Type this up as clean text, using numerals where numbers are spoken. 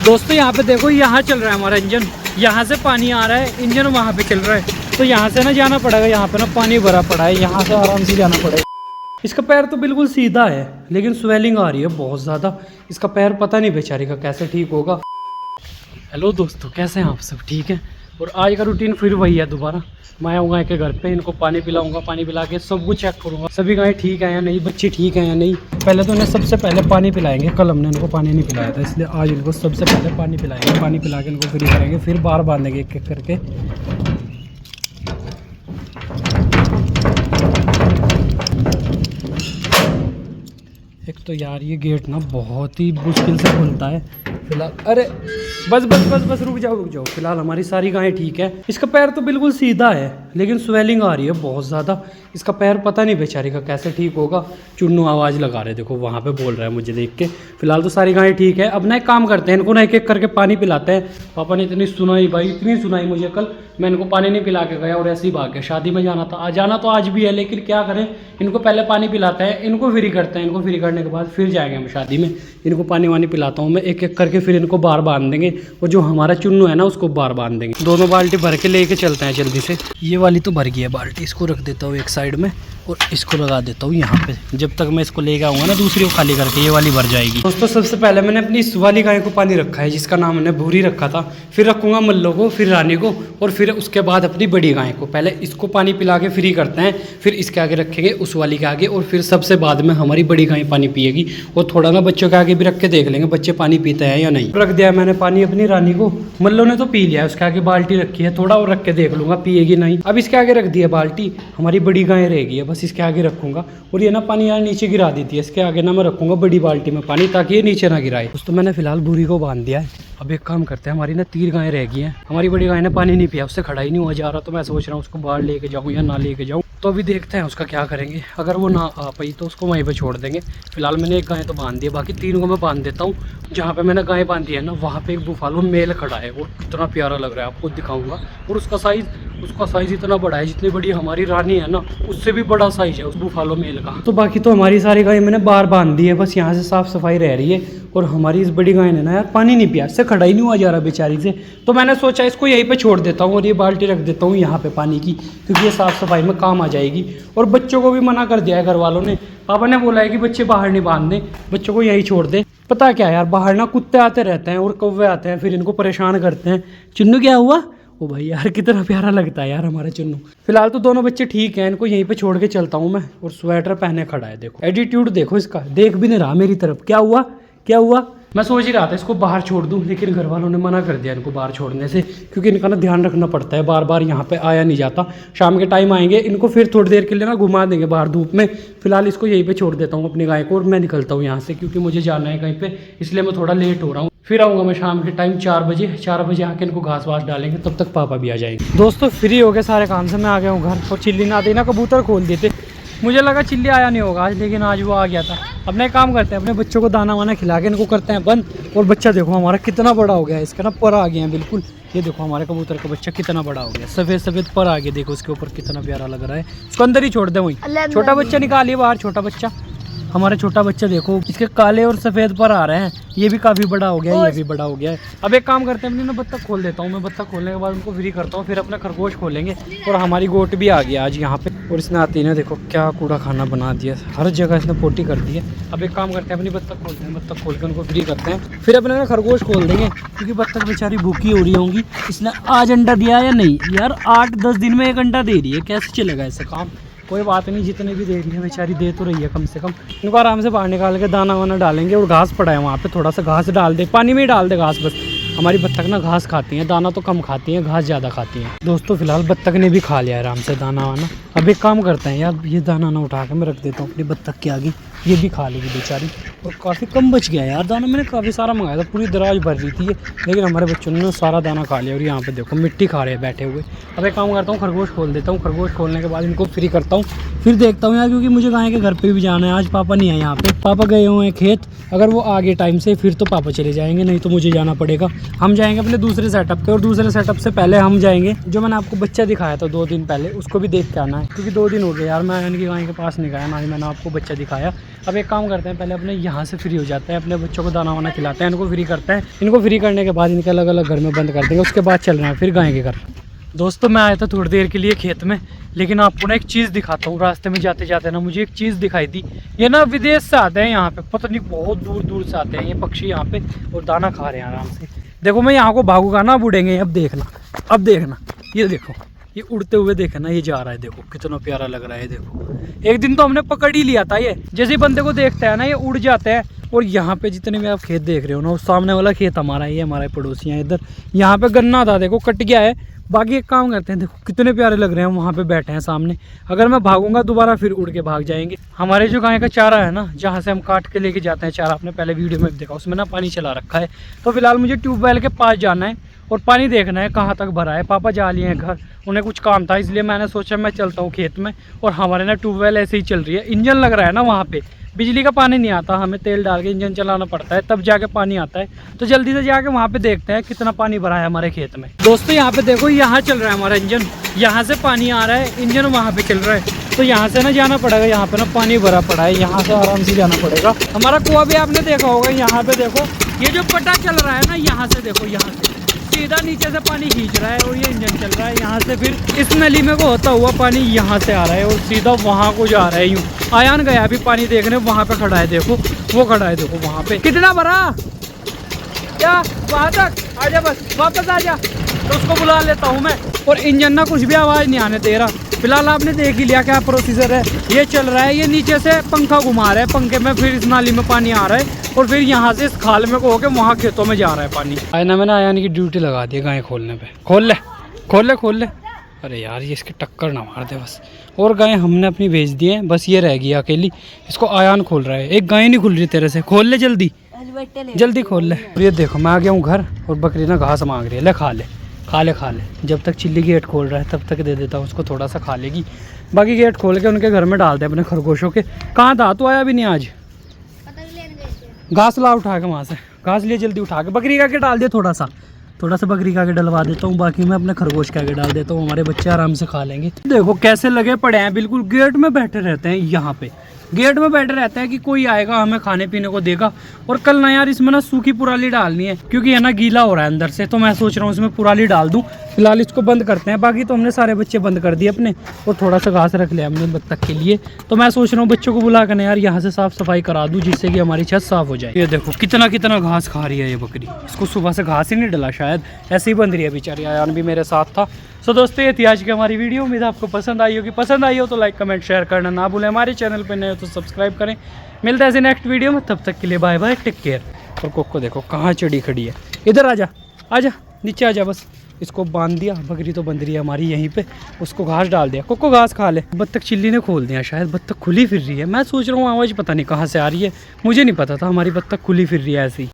दोस्तों यहाँ पे देखो, यहाँ चल रहा है हमारा इंजन, यहाँ से पानी आ रहा है, इंजन वहाँ पे चल रहा है। तो यहाँ से ना जाना पड़ेगा, यहाँ पे ना पानी भरा पड़ा है, यहाँ से आराम से जाना पड़ेगा। इसका पैर तो बिल्कुल सीधा है लेकिन स्वेलिंग आ रही है बहुत ज़्यादा। इसका पैर पता नहीं बेचारी का कैसे ठीक होगा। हेलो दोस्तों, कैसे हैं आप सब? ठीक है। और आज का रूटीन फिर वही है दोबारा। मैं आऊँगा गाय के घर पे, इनको पानी पिलाऊंगा, पानी पिला के सब कुछ चेक करूँगा सभी गाय ठीक है या नहीं, बच्चे ठीक है या नहीं। पहले तो इन्हें सबसे पहले पानी पिलाएंगे। कल हमने इनको पानी नहीं पिलाया था, इसलिए आज इनको सबसे पहले पानी पिलाएंगे। पानी पिला के इनको फ्री करेंगे, फिर बाहर बांधेंगे एक एक करके। एक तो यार ये गेट ना बहुत ही मुश्किल से खुलता है फिलहाल। अरे बस बस बस बस रुक जाओ। फिलहाल हमारी सारी गायें ठीक है। इसका पैर तो बिल्कुल सीधा है लेकिन स्वेलिंग आ रही है बहुत ज़्यादा। इसका पैर पता नहीं बेचारी का कैसे ठीक होगा। चुन्नू आवाज़ लगा रहे, देखो वहाँ पे बोल रहा है मुझे देख के। फिलहाल तो सारी गायें ठीक है। अब ना एक काम करते हैं, इनको ना एक एक करके पानी पिलाते हैं। पापा ने इतनी सुनाई भाई, इतनी सुनाई मुझे कल, मैं इनको पानी नहीं पिला के गया और ऐसे ही भाग गया। शादी में जाना था, जाना तो आज भी है लेकिन क्या करें, इनको पहले पानी पिलाते हैं, इनको फ्री करते हैं। इनको फ्री करने के बाद फिर जाएंगे हम शादी में। इनको पानी वानी पिलाता हूँ मैं एक एक करके, फिर इनको बाहर बांध देंगे। और जो हमारा चुन्नू है ना उसको बाहर बांध देंगे। दोनों बाल्टी भर के लेके चलते हैं जल्दी से। ये वाली तो भर गई है बाल्टी, इसको रख देता हूँ एक साइड में और इसको लगा देता हूँ यहाँ पे। जब तक मैं इसको लेके आऊँगा ना दूसरी को खाली करके, ये वाली भर जाएगी। दोस्तों सबसे पहले मैंने अपनी इस वाली गाय को पानी रखा है जिसका नाम मैंने भूरी रखा था। फिर रखूँगा मल्लो को, फिर रानी को, और फिर उसके बाद अपनी बड़ी गाय को। पहले इसको पानी पिला के फ्री करते हैं, फिर इसके आगे रखेंगे उस वाली के आगे, और फिर सबसे बाद में हमारी बड़ी गाय पानी पिएगी। और थोड़ा ना बच्चों के आगे भी रख के देख लेंगे बच्चे पानी पीते हैं या नहीं। रख दिया मैंने पानी अपनी रानी को। मल्लो ने तो पी लिया, उसके आगे बाल्टी रखी है, थोड़ा और रख के देख लूँगा पिएगी नहीं। अब इसके आगे रख दिया बाल्टी, हमारी बड़ी गाय रहेगी है, बस इसके आगे रखूँगा। और ये ना पानी यहाँ नीचे गिरा देती है, इसके आगे ना मैं रखूँगा बड़ी बाल्टी में पानी, ताकि ये नीचे ना गिराए। तो मैंने फिलहाल भूरी को बांध दिया है। अब एक काम करते हैं, हमारी ना 3 गायें रह गई हैं। हमारी बड़ी गाय ने पानी नहीं पिया, उससे खड़ा ही नहीं हुआ जा रहा। तो मैं सोच रहा हूँ उसको बाहर लेके जाऊँ या ना लेके जाऊँ। तो अभी देखते हैं उसका क्या करेंगे। अगर वो ना आ पाई तो उसको वहीं पे छोड़ देंगे। फिलहाल मैंने एक गाय तो बांध दी है, बाकी 3 को मैं बांध देता हूँ। जहाँ पे मैंने गाय बांधी है ना वहाँ पे एक बुफालो मेल खड़ा है, और कितना प्यारा लग रहा है, आपको दिखाऊंगा। और उसका साइज़ इतना बड़ा है, जितनी बड़ी हमारी रानी है ना उससे भी बड़ा साइज है उस बुफालो मेल का। तो बाकी तो हमारी सारी गाय मैंने बाहर बांध दी है, बस यहाँ से साफ़ सफाई रह रही है। और हमारी इस बड़ी गाय ने ना यार पानी नहीं पिया, इससे खड़ा ही नहीं हुआ जा रहा बेचारी से। तो मैंने सोचा इसको यहीं पे छोड़ देता हूँ और ये बाल्टी रख देता हूँ यहाँ पे पानी की, क्योंकि ये साफ़ सफाई में काम आ जाएगी। और बच्चों को भी मना कर दिया है घर वालों ने। पापा ने बोला है कि बच्चे बाहर नहीं बांध दें, बच्चों को यहीं छोड़ दे। पता क्या यार, बाहर ना कुत्ते आते रहते हैं और कौवे आते हैं, फिर इनको परेशान करते हैं। चुन्नू क्या हुआ? ओ भाई यार कितना प्यारा लगता है यार हमारा चुन्नू। फिलहाल तो दोनों बच्चे ठीक हैं, इनको यहीं पे छोड़ के चलता हूँ मैं। और स्वेटर पहने खड़ा है, देखो एटीट्यूड देखो इसका, देख भी नहीं रहा मेरी तरफ। क्या हुआ? मैं सोच ही रहा था इसको बाहर छोड़ दूं, लेकिन घर वालों ने मना कर दिया इनको बाहर छोड़ने से, क्योंकि इनका ना ध्यान रखना पड़ता है, बार बार यहाँ पे आया नहीं जाता। शाम के टाइम आएंगे, इनको फिर थोड़ी देर के लिए ना घुमा देंगे बाहर धूप में। फिलहाल इसको यहीं पे छोड़ देता हूँ अपनी गाय को, और मैं निकलता हूँ यहाँ से, क्योंकि मुझे जाना है कहीं पे, इसलिए मैं थोड़ा लेट हो रहा हूँ। फिर आऊँगा मैं शाम के टाइम 4 बजे आके इनको घास वास डालेंगे, तब तक पापा भी आ जाएंगे। दोस्तों फ्री हो गए सारे काम से, मैं आ गया हूँ घर। और चिल्ली ना आती ना, कबूतर खोल देते। मुझे लगा चिल्ली आया नहीं होगा आज, लेकिन आज वो आ गया था। अपने काम करते हैं, अपने बच्चों को दाना वाना खिला के इनको करते हैं बंद। और बच्चा देखो हमारा कितना बड़ा हो गया है, इसका ना पर आ गया है बिल्कुल। ये देखो हमारे कबूतर का बच्चा कितना बड़ा हो गया, सफ़ेद पर आ गया, देखो उसके ऊपर कितना प्यारा लग रहा है। उसको अंदर ही छोड़ दे, वहीं छोटा बच्चा निकालिए बाहर। छोटा बच्चा, हमारा छोटा बच्चा देखो, इसके काले और सफ़ेद पर आ रहे हैं। ये भी काफ़ी बड़ा हो गया है, ये भी बड़ा हो गया है। अब एक काम करते हैं, अपनी ना बत्तख खोल देता हूँ मैं। बत्तख खोलने के बाद उनको फ्री करता हूँ, फिर अपना खरगोश खोलेंगे। और हमारी गोट भी आ गया आज यहाँ पे, और इसने आती है ना देखो क्या कूड़ा खाना बना दिया, हर जगह इसने पोटी कर दी है। अब एक काम करते हैं, अपनी बत्तख खोलते हैं, बत्तख खोल के उनको फ्री करते हैं, फिर अपने ना खरगोश खोल देंगे, क्योंकि बत्तख बेचारी भूखी हो रही होंगी। इसने आज अंडा दिया या नहीं यार? 8-10 दिन में 1 अंडा दे रही है, कैसे चलेगा ऐसा काम? कोई बात नहीं, जितने भी दे रही है बेचारी दे तो रही है कम से कम। इनको आराम से बाहर निकाल के दाना वाना डालेंगे। और घास पड़ा है वहाँ पे, थोड़ा सा घास डाल दे, पानी में ही डाल दे घास बस। हमारी बत्तख ना घास खाती हैं, दाना तो कम खाती हैं, घास ज़्यादा खाती हैं। दोस्तों फिलहाल बत्तख ने भी खा लिया है आराम से दाना वाना। अब एक काम करते हैं यार, ये दाना ना उठा के मैं रख देता हूँ अपनी बत्तख के आगे, ये भी खा लेगी बेचारी। और काफ़ी कम बच गया यार दाना, मैंने काफ़ी सारा मंगाया था, पूरी दराज भर रही थी ये, लेकिन हमारे बच्चों ने ना सारा दाना खा लिया। और यहाँ पे देखो मिट्टी खा रहे हैं बैठे हुए। अब एक काम करता हूँ, खरगोश खोल देता हूँ। खरगोश खोलने के बाद इनको फ्री करता हूँ, फिर देखता हूँ यार, क्योंकि मुझे गाय के घर पे भी जाना है। आज पापा नहीं है यहाँ पे, पापा गए हुए हैं खेत। अगर वो आगे टाइम से फिर तो पापा चले जाएंगे, नहीं तो मुझे जाना पड़ेगा। हम जाएंगे अपने दूसरे सेटअप पे, और दूसरे सेटअप से पहले हम जाएंगे जो मैंने आपको बच्चा दिखाया था 2 दिन पहले, उसको भी देख के आना है। क्योंकि 2 दिन हो गए यार मैं इनकी गाय के पास नहीं गया, ना ही मैंने आपको बच्चा दिखाया। अब एक काम करते हैं, पहले अपने यहाँ से फ्री हो जाते हैं, अपने बच्चों को दाना वाना खिलाते हैं, इनको फ्री करते हैं। इनको फ्री करने के बाद इनके अलग अलग घर में बंद कर देंगे, उसके बाद चल रहे हैं फिर गाय के घर। दोस्तों मैं आया था थोड़ी देर के लिए खेत में, लेकिन आपको ना एक चीज़ दिखाता हूँ। रास्ते में जाते जाते ना मुझे एक चीज़ दिखाई दी। ये ना विदेश से आते हैं यहाँ पे, पता नहीं बहुत दूर दूर से आते हैं ये पक्षी यहाँ पे, और दाना खा रहे हैं आराम से। देखो मैं यहाँ को भागूंगा ना, उड़ेंगे। अब देखना ये देखो, ये उड़ते हुए देखना, ये जा रहा है, देखो कितना प्यारा लग रहा है। देखो एक दिन तो हमने पकड़ ही लिया था ये, जैसे बंदे को देखता है ना ये उड़ जाते हैं। और यहाँ पे जितने भी आप खेत देख रहे हो ना, उस सामने वाला खेत हमारा, ये हमारे पड़ोसी हैं। इधर यहाँ पे गन्ना था, देखो कट गया है। बाकी एक काम करते हैं, देखो कितने प्यारे लग रहे हैं, वहाँ पे बैठे हैं सामने। अगर मैं भागूंगा दोबारा फिर उड़ के भाग जाएंगे। हमारे जो गाय का चारा है ना, जहाँ से हम काट के लेके जाते हैं चारा, आपने पहले वीडियो में देखा, उसमें ना पानी चला रखा है। तो फिलहाल मुझे ट्यूबवेल के पास जाना है और पानी देखना है कहाँ तक भरा है। पापा जा लिए हैं घर, उन्हें कुछ काम था, इसलिए मैंने सोचा मैं चलता हूँ खेत में। और हमारे ना ट्यूबवेल ऐसे ही चल रही है, इंजन लग रहा है ना वहाँ पे, बिजली का पानी नहीं आता, हमें तेल डाल के इंजन चलाना पड़ता है तब जाके पानी आता है। तो जल्दी से जाके वहाँ पे देखते हैं कितना पानी भरा है हमारे खेत में। दोस्तों यहाँ पे देखो, यहाँ चल रहा है हमारा इंजन, यहाँ से पानी आ रहा है, इंजन वहाँ पे चल रहा है। तो यहाँ से ना जाना पड़ेगा, यहाँ पे ना पानी भरा पड़ा है, यहाँ से आराम से जाना पड़ेगा। हमारा कुआं भी आपने देखा होगा, यहाँ पे देखो ये जो पटा चल रहा है ना, यहाँ से देखो, यहाँ से सीधा नीचे से पानी खींच रहा है और ये इंजन चल रहा है। यहाँ से फिर इस नली में को होता हुआ पानी यहाँ से आ रहा है और सीधा वहाँ को जा रहा है। यूँ आयान गया अभी पानी देखने, वहाँ पे खड़ा है, देखो वो खड़ा है, देखो वहाँ पे कितना भरा, क्या वहाँ तक आजा, बस वापस आजा। तो उसको बुला लेता हूँ मैं। और इंजन ना कुछ भी आवाज़ नहीं आने दे रहा। फिलहाल आपने देख ही लिया क्या प्रोसीजर है, ये चल रहा है, ये नीचे से पंखा घुमा रहा है, पंखे में फिर इस नाली में पानी आ रहा है और फिर यहाँ से इस खाल में को होके वहाँ खेतों में जा रहा है पानी। आयना मैंने आयान की ड्यूटी लगा दी है गाय खोलने पे। खोल ले। अरे यार ये इसकी टक्कर ना मार दे बस। और गाय हमने अपनी भेज दी है, बस ये रह गई अकेली, इसको आयान खोल रहा है। एक गाय नहीं खुल रही तेरे से, खोल ले जल्दी खोल ले। ये देखो मैं आ गया हूँ घर और बकरी ना घास मांग रही है, ले खा ले। जब तक चिल्ली गेट खोल रहा है तब तक दे देता हूँ उसको, थोड़ा सा खा लेगी। बाकी गेट खोल के उनके घर में डाल दे अपने खरगोशों के। कहाँ था तू, आया भी नहीं आज? घास ला उठा के वहाँ से, घास लिए जल्दी उठा के, बकरी का के डाल दे, थोड़ा सा बकरी का के डलवा देता हूँ। बाकी मैं अपने खरगोश का के डाल देता हूँ, हमारे बच्चे आराम से खा लेंगे। देखो कैसे लगे पड़े हैं, बिल्कुल गेट में बैठे रहते हैं, यहाँ पे गेट में बैठे रहते हैं कि कोई आएगा हमें खाने पीने को देगा। और कल ना यार इसमें ना सूखी पुराली डालनी है, क्योंकि है ना गीला हो रहा है अंदर से, तो मैं सोच रहा हूँ इसमें पुराली डाल दूँ। फिलहाल इसको बंद करते हैं। बाकी तो हमने सारे बच्चे बंद कर दिए अपने, और थोड़ा सा घास रख लिया हमने बत्तख के लिए। तो मैं सोच रहा हूँ बच्चों को बुला कर यार यहाँ से साफ सफाई करा दूँ, जिससे कि हमारी छत साफ हो जाए। ये देखो कितना घास खा रही है ये बकरी, इसको सुबह से घास ही नहीं डला, शायद ऐसे ही बंद रही है बेचारी। आयान भी मेरे साथ था। सो दोस्तों ये थी आज की हमारी वीडियो, उम्मीद आपको पसंद आई होगी। पसंद आई हो तो लाइक कमेंट शेयर करना ना भूलें, हमारे चैनल पर नए हो तो सब्सक्राइब करें। मिलता है नेक्स्ट वीडियो में, तब तक के लिए बाय बाय, टेक केयर। और कोको देखो कहाँ चढ़ी खड़ी है, इधर आजा नीचे आजा, बस इसको बांध दिया। बकरी तो बंध रही है हमारी यहीं पे, उसको घास डाल दिया, कोको घास खा ले। बत्तख चिल्ली ने खोल दिया, शायद बत्तख खुली फिर रही है। मैं सोच रहा हूँ आवाज़ पता नहीं कहाँ से आ रही है, मुझे नहीं पता था हमारी बत्तख खुली फिर रही है ऐसी।